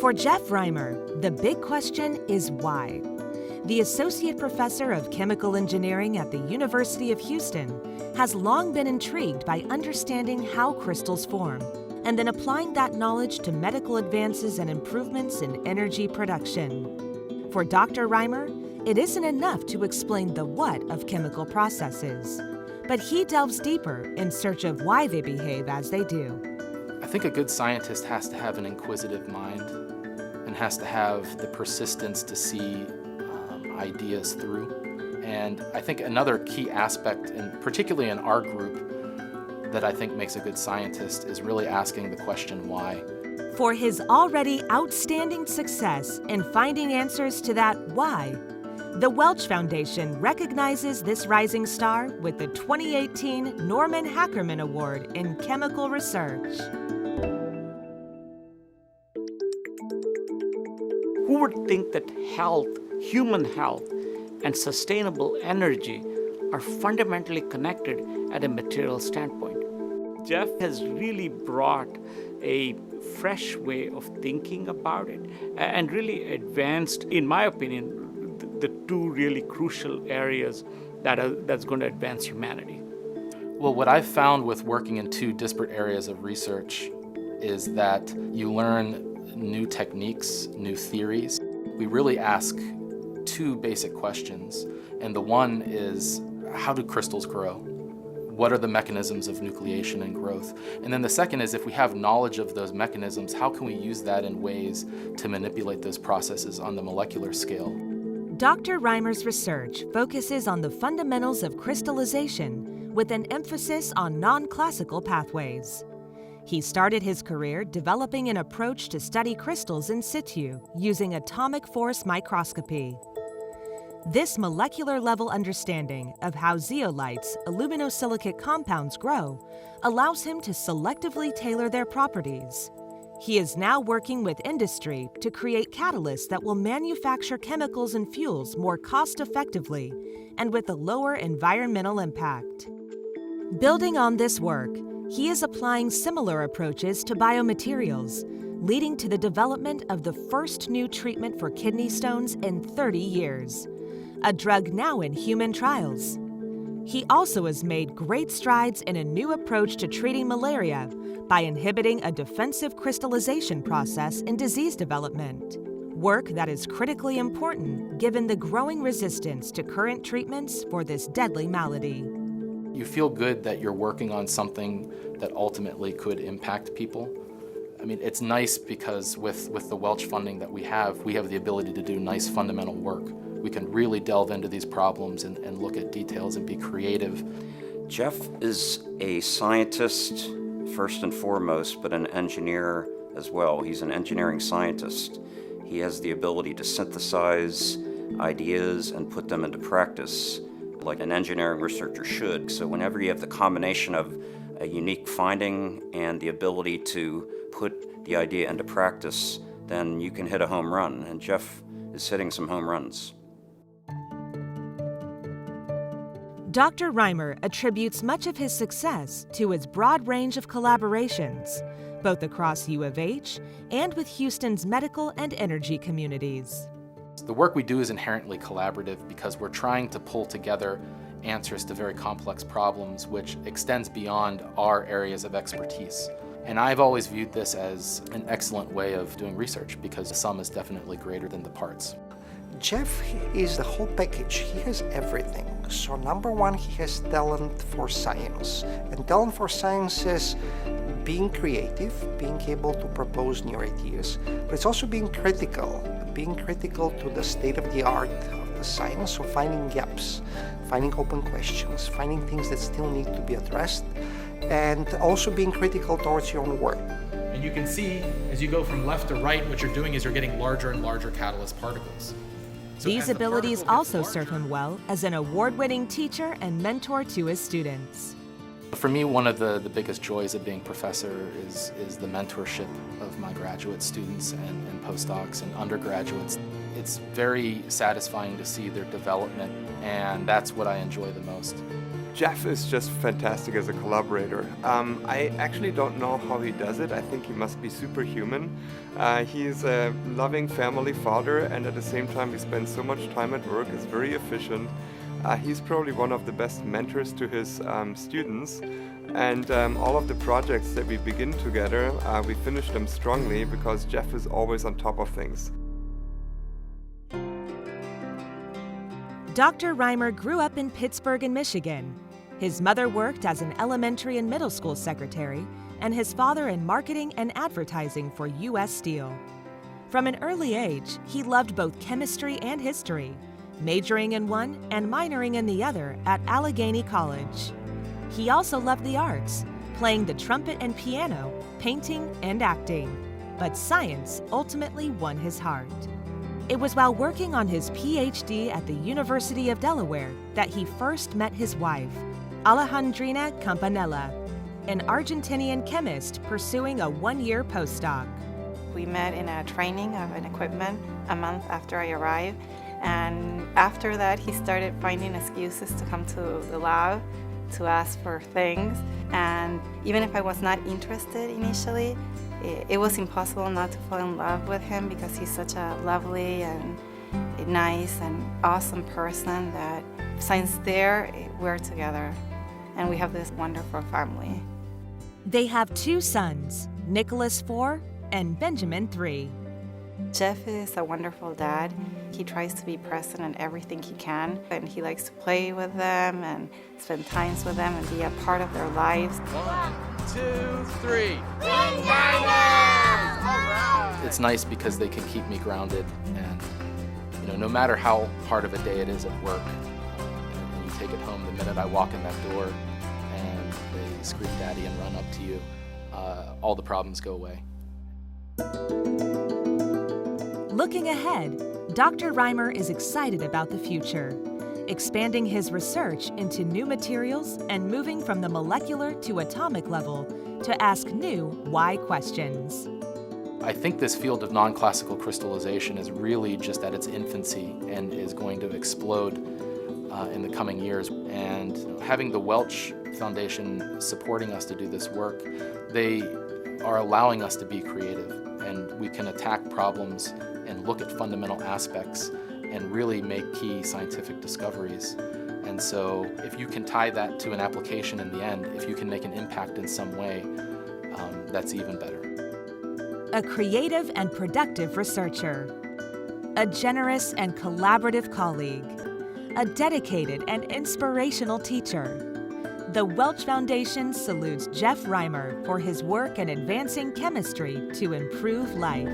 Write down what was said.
For Jeff Reimer, the big question is why. The Associate Professor of Chemical Engineering at the University of Houston has long been intrigued by understanding how crystals form and then applying that knowledge to medical advances and improvements in energy production. For Dr. Reimer, it isn't enough to explain the what of chemical processes, but he delves deeper in search of why they behave as they do. I think a good scientist has to have an inquisitive mind and has to have the persistence to see ideas through. And I think another key aspect, and particularly in our group, that I think makes a good scientist is really asking the question why. For his already outstanding success in finding answers to that why, the Welch Foundation recognizes this rising star with the 2018 Norman Hackerman Award in Chemical Research. Who would think that health, human health, and sustainable energy are fundamentally connected at a material standpoint? Jeff has really brought a fresh way of thinking about it and really advanced, in my opinion, the two really crucial areas that's going to advance humanity. Well, what I've found with working in two disparate areas of research is that you learn new techniques, new theories. We really ask two basic questions, and the one is, how do crystals grow? What are the mechanisms of nucleation and growth? And then the second is, if we have knowledge of those mechanisms, how can we use that in ways to manipulate those processes on the molecular scale? Dr. Reimer's research focuses on the fundamentals of crystallization with an emphasis on non-classical pathways. He started his career developing an approach to study crystals in situ using atomic force microscopy. This molecular-level understanding of how zeolites, aluminosilicate compounds, grow allows him to selectively tailor their properties. He is now working with industry to create catalysts that will manufacture chemicals and fuels more cost-effectively and with a lower environmental impact. Building on this work, he is applying similar approaches to biomaterials, leading to the development of the first new treatment for kidney stones in 30 years, a drug now in human trials. He also has made great strides in a new approach to treating malaria by inhibiting a defensive crystallization process in disease development, work that is critically important given the growing resistance to current treatments for this deadly malady. You feel good that you're working on something that ultimately could impact people. I mean, it's nice because with the Welch funding that we have the ability to do nice fundamental work. We can really delve into these problems and look at details and be creative. Jeff is a scientist first and foremost, but an engineer as well. He's an engineering scientist. He has the ability to synthesize ideas and put them into practice like an engineering researcher should. So whenever you have the combination of a unique finding and the ability to put the idea into practice, then you can hit a home run, and Jeff is hitting some home runs. Dr. Reimer attributes much of his success to his broad range of collaborations, both across U of H and with Houston's medical and energy communities. The work we do is inherently collaborative because we're trying to pull together answers to very complex problems, which extends beyond our areas of expertise. And I've always viewed this as an excellent way of doing research because the sum is definitely greater than the parts. Jeff is the whole package. He has everything. So number one, he has talent for science. And talent for science is being creative, being able to propose new ideas, but it's also being critical to the state of the art of the science, so finding gaps, finding open questions, finding things that still need to be addressed, and also being critical towards your own work. And you can see, as you go from left to right, what you're doing is you're getting larger and larger catalyst particles. So these abilities also serve him well as an award-winning teacher and mentor to his students. For me, one of the biggest joys of being professor is the mentorship of my graduate students and postdocs and undergraduates. It's very satisfying to see their development, and that's what I enjoy the most. Jeff is just fantastic as a collaborator. I actually don't know how he does it. I think he must be superhuman. He's a loving family father, and at the same time he spends so much time at work, is very efficient. He's probably one of the best mentors to his students. And all of the projects that we begin together, we finish them strongly because Jeff is always on top of things. Dr. Reimer grew up in Pittsburgh in Michigan. His mother worked as an elementary and middle school secretary, and his father in marketing and advertising for U.S. Steel. From an early age, he loved both chemistry and history, majoring in one and minoring in the other at Allegheny College. He also loved the arts, playing the trumpet and piano, painting and acting. But science ultimately won his heart. It was while working on his PhD at the University of Delaware that he first met his wife, Alejandrina Campanella, an Argentinian chemist pursuing a one-year postdoc. We met in a training of an equipment a month after I arrived, and after that he started finding excuses to come to the lab to ask for things. And even if I was not interested initially, it was impossible not to fall in love with him because he's such a lovely and nice and awesome person that since there, we're together and we have this wonderful family. They have 2 sons, Nicholas 4 and Benjamin 3. Jeff is a wonderful dad. He tries to be present in everything he can, and he likes to play with them and spend times with them and be a part of their lives. 1, 2, 3. It's nice because they can keep me grounded, and no matter how hard of a day it is at work, and you take it home the minute I walk in that door and they scream daddy and run up to you, all the problems go away. Looking ahead, Dr. Reimer is excited about the future, expanding his research into new materials and moving from the molecular to atomic level to ask new why questions. I think this field of non-classical crystallization is really just at its infancy and is going to explode in the coming years. And having the Welch Foundation supporting us to do this work, they are allowing us to be creative, and we can attack problems and look at fundamental aspects and really make key scientific discoveries. And so if you can tie that to an application in the end, if you can make an impact in some way, that's even better. A creative and productive researcher, a generous and collaborative colleague, a dedicated and inspirational teacher. The Welch Foundation salutes Jeff Reimer for his work in advancing chemistry to improve life.